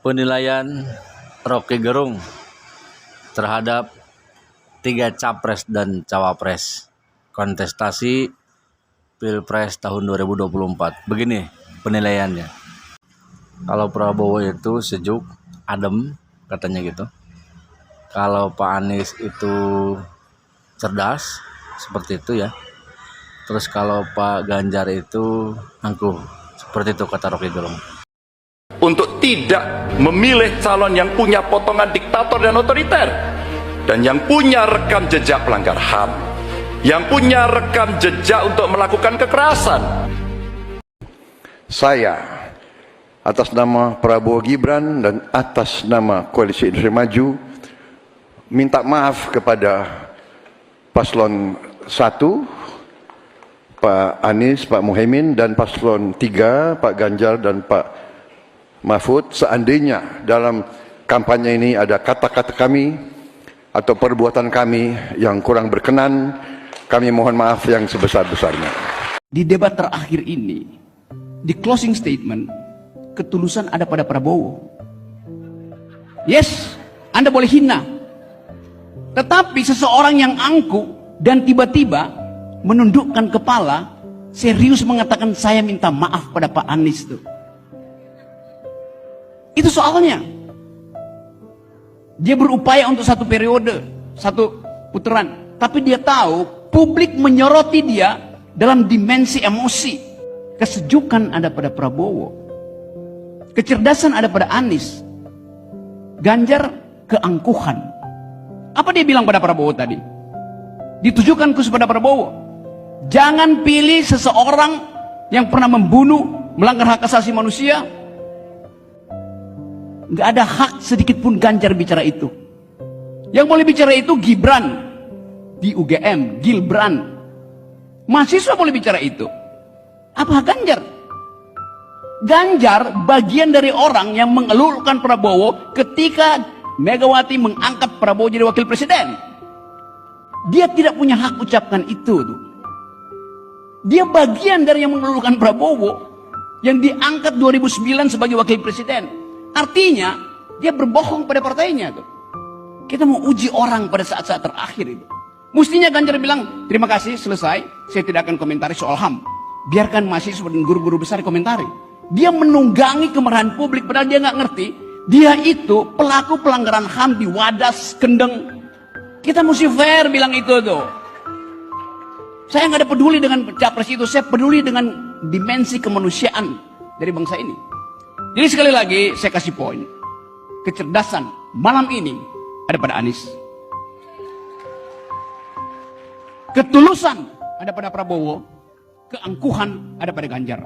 penilaian Rocky Gerung terhadap 3 capres dan cawapres kontestasi Pilpres tahun 2024. Begini penilaiannya. Kalau Prabowo itu sejuk, adem, katanya gitu. Kalau Pak Anies itu cerdas, seperti itu ya. Terus kalau Pak Ganjar itu angkuh, seperti itu kata Rocky Gerung. Untuk tidak memilih calon yang punya potongan diktator dan otoriter, dan yang punya rekam jejak pelanggar HAM, yang punya rekam jejak untuk melakukan kekerasan. Saya atas nama Prabowo Gibran dan atas nama Koalisi Indonesia Maju minta maaf kepada paslon 1 Pak Anies, Pak Muhaimin, dan paslon 3 Pak Ganjar dan Pak Mahfud, seandainya dalam kampanye ini ada kata-kata kami atau perbuatan kami yang kurang berkenan, kami mohon maaf yang sebesar-besarnya. Di debat terakhir ini, di closing statement, ketulusan ada pada Prabowo. Yes, Anda boleh hina, tetapi seseorang yang angkuh dan tiba-tiba menundukkan kepala, serius mengatakan saya minta maaf pada Pak Anies tuh. Itu soalnya. Dia berupaya untuk satu periode, satu putaran, tapi dia tahu publik menyoroti dia dalam dimensi emosi. Kesejukan ada pada Prabowo, kecerdasan ada pada Anies, Ganjar keangkuhan. Apa dia bilang pada Prabowo tadi? Ditujukan khusus pada Prabowo. Jangan pilih seseorang yang pernah membunuh, melanggar hak asasi manusia. Nggak ada hak sedikit pun Ganjar bicara itu. Yang boleh bicara itu Gibran di UGM, Gilbran. Mahasiswa boleh bicara itu. Apa Ganjar? Ganjar bagian dari orang yang mengelulkan Prabowo ketika Megawati mengangkat Prabowo jadi wakil presiden. Dia tidak punya hak ucapkan itu tuh. Dia bagian dari yang mengelulkan Prabowo yang diangkat 2009 sebagai wakil presiden. Artinya dia berbohong pada partainya tuh. Kita mau uji orang pada saat-saat terakhir itu. Mestinya Ganjar bilang terima kasih, selesai, saya tidak akan komentari soal HAM. Biarkan mahasiswa dan guru-guru besar komentari. Dia menunggangi kemarahan publik padahal dia nggak ngerti. Dia itu pelaku pelanggaran HAM di Wadas, Kendeng. Kita mesti fair bilang itu tuh. Saya nggak ada peduli dengan capres itu, saya peduli dengan dimensi kemanusiaan dari bangsa ini. Jadi sekali lagi saya kasih poin. Kecerdasan malam ini ada pada Anies. Ketulusan ada pada Prabowo. Keangkuhan ada pada Ganjar.